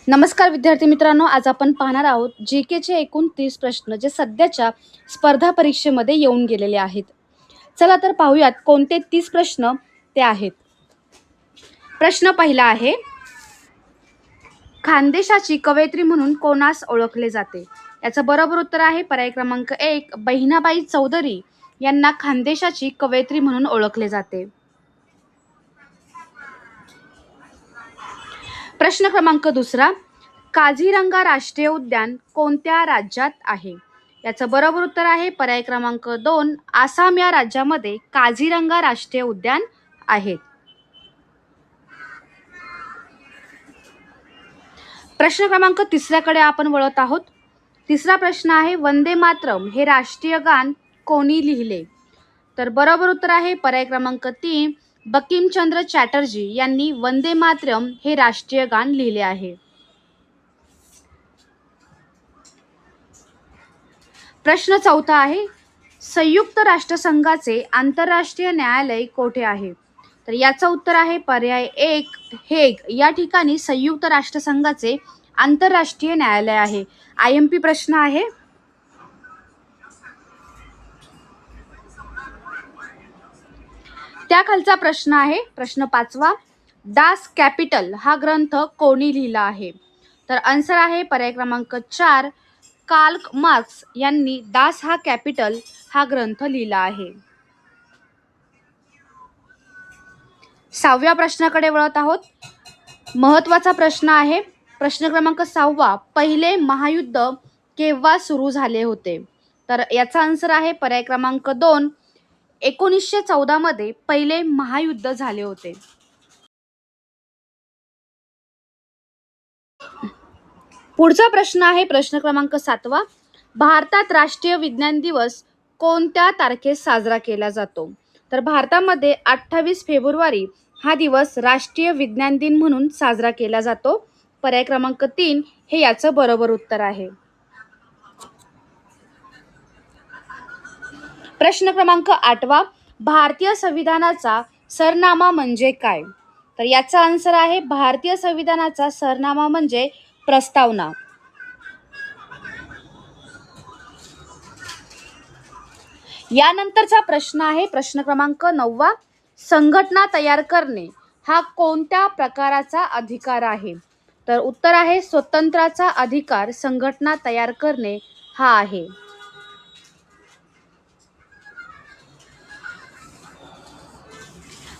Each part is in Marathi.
नमस्कार विद्यार्थी मित्रांनो, आज आपण पाहणार आहोत जीकेचे एकूण 30 प्रश्न जे सध्याच्या स्पर्धा परीक्षेमध्ये येऊन गेलेले आहेत. चला तर पाहूयात कोणते 30 प्रश्न ते आहेत. प्रश्न पहिला आहे, खानदेशाची कवयित्री म्हणून कोणास ओळखले जाते? याचं बरोबर उत्तर आहे पर्याय क्रमांक 1, बहिणाबाई चौधरी यांना खानदेशाची कवयित्री म्हणून ओळखले जाते. प्रश्न क्रमांक दुसरा, काझीरंगा राष्ट्रीय उद्यान कोणत्या राज्यात आहे? याचं बरोबर उत्तर आहे पर्याय क्रमांक 2, आसाम या राज्यामध्ये काझीरंगा राष्ट्रीय उद्यान आहे. प्रश्न क्रमांक तिसऱ्याकडे आपण वळत आहोत. तिसरा प्रश्न आहे, वंदे मातरम हे राष्ट्रीय गान कोणी लिहिले? तर बरोबर उत्तर आहे पर्याय क्रमांक 3, बंकिमचंद्र चॅटर्जी यांनी वंदे मातरम हे राष्ट्रीय गान लिहिले आहे. प्रश्न चौथा आहे, संयुक्त राष्ट्रसंघाचे आंतरराष्ट्रीय न्यायालय कोठे आहे? तर याचं उत्तर आहे पर्याय 1, हेग या ठिकाणी संयुक्त राष्ट्रसंघाचे आंतरराष्ट्रीय न्यायालय आहे. IMP प्रश्न आहे. त्याखालचा प्रश्न आहे प्रश्न 5वा, डास कॅपिटल हा ग्रंथ कोणी लिहिला आहे? तर आन्सर आहे पर्याय क्रमांक 4, कार्ल मार्क्स यांनी डास हा कॅपिटल हा ग्रंथ लिहिला आहे. 6व्या प्रश्नाकडे वळत आहोत. महत्त्वाचा प्रश्न आहे प्रश्न क्रमांक 6वा, पहिले महायुद्ध केव्हा सुरू झाले होते? तर याचा आन्सर आहे पर्याय क्रमांक 2, 1914 मध्ये पहिले महायुद्ध झाले होते. पुढचा प्रश्न आहे प्रश्न क्रमांक 7वा, भारतात राष्ट्रीय विज्ञान दिवस कोणत्या तारखेस साजरा केला जातो? तर भारतामध्ये 28 फेब्रुवारी हा दिवस राष्ट्रीय विज्ञान दिन म्हणून साजरा केला जातो. पर्याय क्रमांक 3 हे याचं बरोबर उत्तर आहे. प्रश्न क्रमांक 8वा, भारतीय संविधानाचा सरनामा म्हणजे काय? तर याचा आन्सर आहे भारतीय संविधानाचा सरनामा म्हणजे प्रस्तावना. यानंतरचा प्रश्न आहे प्रश्न क्रमांक 9वा, संघटना तयार करणे हा कोणत्या प्रकाराचा अधिकार आहे? तर उत्तर आहे स्वतंत्राचा अधिकार संघटना तयार करणे हा आहे.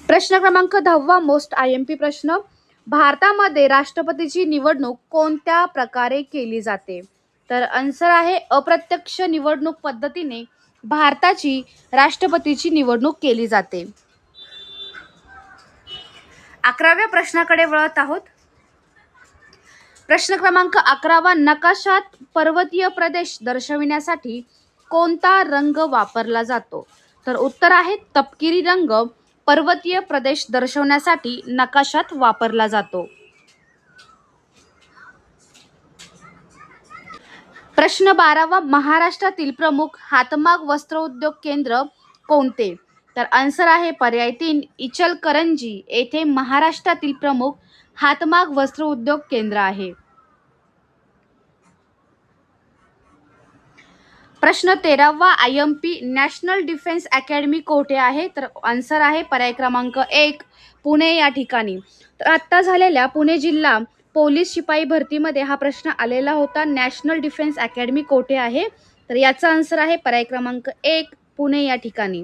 प्रश्न क्रमांक 10वा, मोस्ट IMP प्रश्न, भारतामध्ये राष्ट्रपतीची निवडणूक कोणत्या प्रकारे केली जाते? तर आन्सर आहे अप्रत्यक्ष निवडणूक पद्धतीने भारताची राष्ट्रपतीची निवडणूक केली जाते. 11व्या प्रश्नाकडे वळत आहोत. प्रश्न क्रमांक 11वा, नकाशात पर्वतीय प्रदेश दर्शविण्यासाठी कोणता रंग वापरला जातो? तर उत्तर आहे तपकिरी रंग पर्वतीय प्रदेश दर्शवण्यासाठी नकाशात वापरला जातो. प्रश्न 12वा, महाराष्ट्रातील प्रमुख हातमाग वस्त्रोद्योग केंद्र कोणते? तर आन्सर आहे पर्याय 3, इचलकरंजी येथे महाराष्ट्रातील प्रमुख हातमाग वस्त्रोद्योग केंद्र आहे. प्रश्न 13वा, IMP नॅशनल डिफेन्स अकॅडमी कोठे आहे? तर आन्सर आहे पर्याय क्रमांक 1, पुणे या ठिकाणी. तर आत्ता झालेल्या पुणे जिल्हा पोलीस शिपाई भरतीमध्ये हा प्रश्न आलेला होता, नॅशनल डिफेन्स अकॅडमी कोठे आहे? तर याचा आन्सर आहे पर्याय क्रमांक 1, पुणे या ठिकाणी.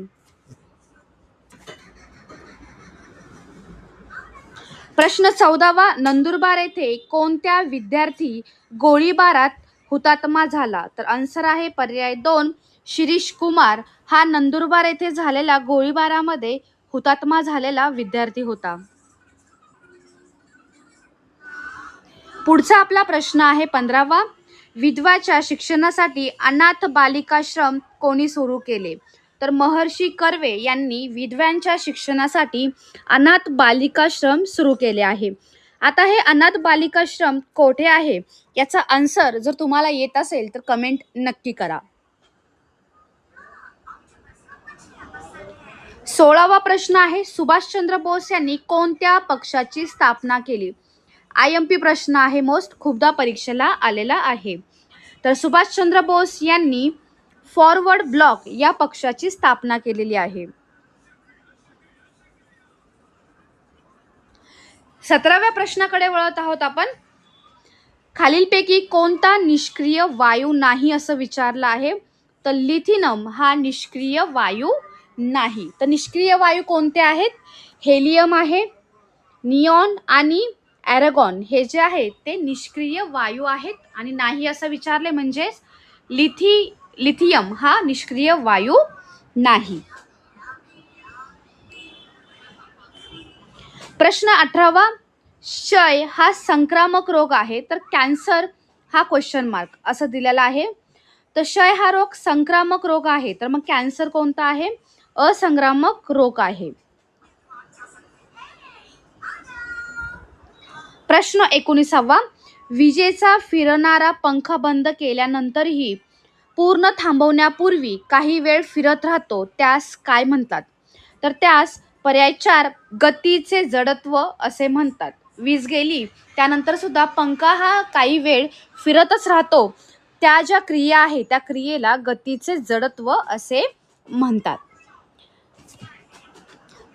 प्रश्न 14वा, नंदुरबार येथे कोणत्या विद्यार्थी गोळीबारात हुतात्मा झाला? तर आन्सर आहे पर्याय 2, शिरीष कुमार हा नंदुरबार येथे झालेल्या गोळीबारामध्ये हुतात्मा झालेला विद्यार्थी होता. पुढचा आपला प्रश्न आहे 15वा, विधवाच्या शिक्षणासाठी अनाथ बालिकाश्रम कोणी सुरू केले? तर महर्षी कर्वे यांनी विधवांच्या शिक्षणासाठी अनाथ बालिकाश्रम सुरू केले आहे. आता हे अनाथ बालिकाश्रम कोठे आहे याचा आन्सर जर तुम्हाला येत असेल तर कमेंट नक्की करा. 16वा प्रश्न आहे, सुभाषचंद्र बोस यांनी कोणत्या पक्षाची स्थापना केली? IMP प्रश्न आहे, मोस्ट खूपदा परीक्षेला आलेला आहे. तर सुभाषचंद्र बोस यांनी फॉरवर्ड ब्लॉक या पक्षाची स्थापना केलेली आहे. 17व्या प्रश्नाकडे वळत आहोत आपण. खालीलपैकी कोणता निष्क्रिय वायू नाही असं विचारलं आहे. तर लिथियम हा निष्क्रिय वायू नाही. तर निष्क्रिय वायू कोणते आहेत? हेलियम आहे, निऑन आणि ॲरगॉन हे जे आहेत ते निष्क्रिय वायू आहेत. आणि नाही असं विचारले म्हणजेच लिथियम हा निष्क्रिय वायू नाही. प्रश्न 18वा. क्षय हा संक्रामक रोग आहे, तर कॅन्सर हा क्वेश्चन मार्क असं दिलेला आहे. तर क्षय हा रोग संक्रामक रोग आहे, तर मग कॅन्सर कोणता आहे? असंक्रामक रोग आहे. प्रश्न 19वा. विजेचा फिरणारा पंख बंद केल्यानंतरही पूर्ण थांबवण्यापूर्वी काही वेळ फिरत राहतो, त्यास काय म्हणतात? तर त्यास पर्याय 4 गतीचे जडत्व असे म्हणतात. वीज गेली त्यानंतर सुद्धा पंखा हा काही वेळ फिरतच राहतो, त्या ज्या क्रिया आहे त्या क्रियेला गतीचे जडत्व असे म्हणतात.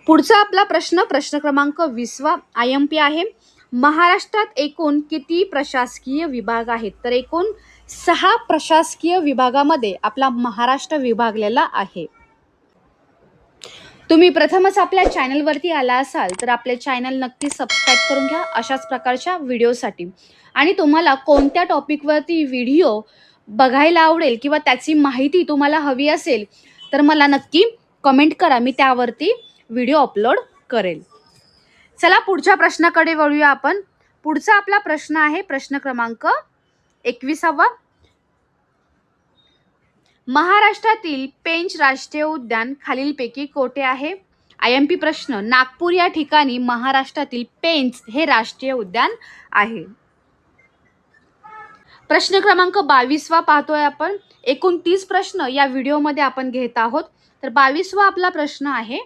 पुढचा आपला प्रश्न क्रमांक 20वा IMP आहे. महाराष्ट्रात एकूण किती प्रशासकीय विभाग आहेत? तर एकूण 6 प्रशासकीय विभागामध्ये आपला महाराष्ट्र विभागलेला आहे. तुम्ही प्रथमच आपल्या चॅनलवरती आला असाल तर आपले चॅनल नक्की सबस्क्राईब करून घ्या अशाच प्रकारच्या व्हिडिओसाठी. आणि तुम्हाला कोणत्या टॉपिकवरती व्हिडिओ बघायला आवडेल किंवा त्याची माहिती तुम्हाला हवी असेल तर मला नक्की कमेंट करा, मी त्यावरती व्हिडिओ अपलोड करेल. चला पुढच्या प्रश्नाकडे वळूया आपण. पुढचा आपला प्रश्न आहे प्रश्न क्रमांक 21वा. महाराष्ट्रातील पेंच राष्ट्रीय उद्यान खालीलपैकी कोठे आहे? IMP प्रश्न. नागपूर या ठिकाणी महाराष्ट्रातील पेंच हे राष्ट्रीय उद्यान आहे. प्रश्न क्रमांक 22वा पाहतोय आपण. एकूण 30 प्रश्न या व्हिडिओमध्ये आपण घेत आहोत. तर 22वा आपला प्रश्न आहे,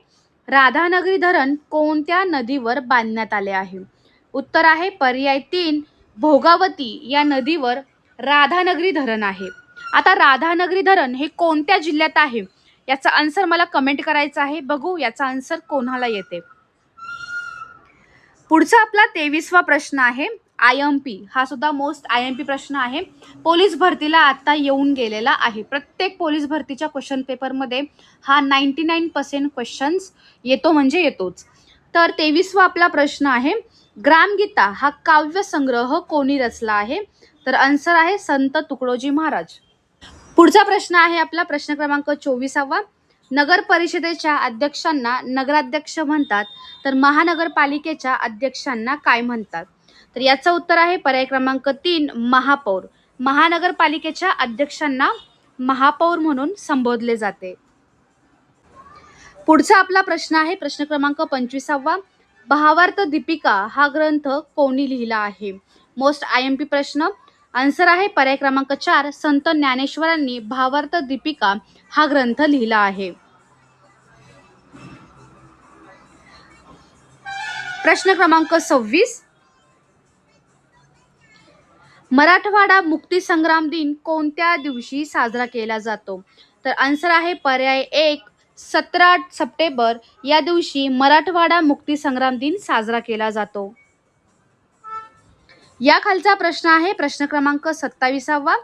राधानगरी धरण कोणत्या नदीवर बांधण्यात आले आहे? उत्तर आहे पर्याय 3 भोगावती या नदीवर राधानगरी धरण आहे. आता राधानगरी धरण हे कोणत्या जिल्ह्यात आहे याचा आन्सर मला कमेंट करायचा आहे. बघू याचा आन्सर कोणाला येते. पुढचा आपला 23वा प्रश्न आहे IMP. हा सुद्धा मोस्ट IMP प्रश्न आहे. पोलीस भरतीला आता येऊन गेलेला आहे. प्रत्येक पोलीस भरतीच्या क्वेश्चन पेपरमध्ये हा 99% क्वेश्चन्स येतो म्हणजे येतोच. तर 23वा आपला प्रश्न आहे, ग्रामगीता हा काव्यसंग्रह कोणी रचला आहे? तर आन्सर आहे संत तुकडोजी महाराज. पुढचा प्रश्न आहे आपला प्रश्न क्रमांक 24वा. नगर परिषदेच्या अध्यक्षांना नगराध्यक्ष म्हणतात, तर महानगरपालिकेच्या अध्यक्षांना काय म्हणतात? तर याचं उत्तर आहे पर्याय क्रमांक 3 महापौर. महानगरपालिकेच्या अध्यक्षांना महापौर म्हणून संबोधले जाते. पुढचा आपला प्रश्न आहे प्रश्न क्रमांक 25वा. भावार्थ दीपिका हा ग्रंथ कोणी लिहिला आहे? मोस्ट IMP प्रश्न. आन्सर आहे पर्याय क्रमांक 4 संत ज्ञानेश्वरांनी भावार्थ दीपिका हा ग्रंथ लिहिला आहे. प्रश्न क्रमांक 26. मराठवाडा मुक्ती संग्राम दिन कोणत्या दिवशी साजरा केला जातो? तर आन्सर आहे पर्याय 1 17 सप्टेंबर या दिवशी मराठवाडा मुक्ती संग्राम दिन साजरा केला जातो. या खालचा प्रश्न आहे प्रश्न क्रमांक 27वा.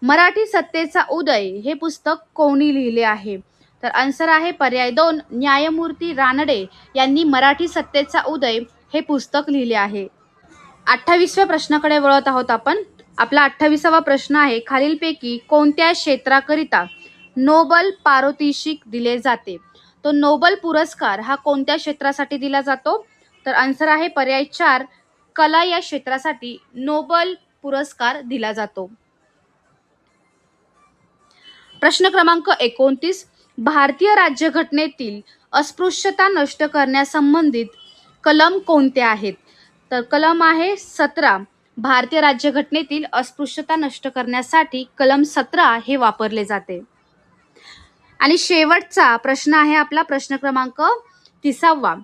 मराठी सत्तेचा उदय हे पुस्तक कोणी लिहिले आहे? तर आन्सर आहे पर्याय 2 न्यायमूर्ती रानडे यांनी मराठी सत्तेचा उदय हे पुस्तक लिहिले आहे. 28व्या प्रश्नाकडे वळत आहोत आपण. आपला 28वा प्रश्न आहे, खालीलपैकी कोणत्या क्षेत्राकरिता नोबल पारितोषिक दिले जाते? तो नोबल पुरस्कार हा कोणत्या क्षेत्रासाठी दिला जातो? तर आन्सर आहे पर्याय 4 कला या क्षेत्रासाठी नोबल पुरस्कार दिला जातो. प्रश्न क्रमांक 29. भारतीय राज्यघटनेतील अस्पृश्यता नष्ट करण्यासंबंधित कलम कोणते आहेत? तर कलम आहे 17. भारतीय राज्यघटनेतील अस्पृश्यता नष्ट करण्यासाठी कलम 17 हे वापरले जाते. आणि शेवटचा प्रश्न आहे आपला प्रश्न क्रमांक 30वा.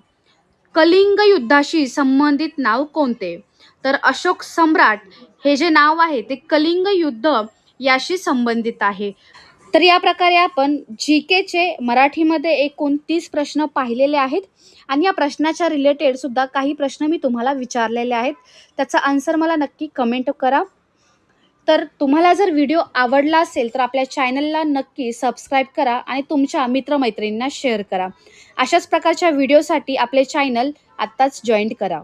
कलिंग युद्धाशी संबंधित नाव कोणते? तर अशोक सम्राट हे जे नाव आहे ते कलिंग युद्ध याशी संबंधित आहे. तर या प्रकारे आपण GKचे मराठीमध्ये एकूण 30 प्रश्न पाहिलेले आहेत आणि या प्रश्नाच्या रिलेटेड सुद्धा काही प्रश्न मी तुम्हाला विचारलेले आहेत. त्याचा आन्सर मला नक्की कमेंट करा. तर तुम्हाला जर व्हिडिओ आवडला असेल तर आपल्या चॅनलला नक्की सबस्क्राईब करा आणि तुमच्या मित्रमैत्रिणींना शेअर करा. अशाच प्रकारच्या व्हिडिओसाठी आपले चॅनल आत्ताच जॉईन करा.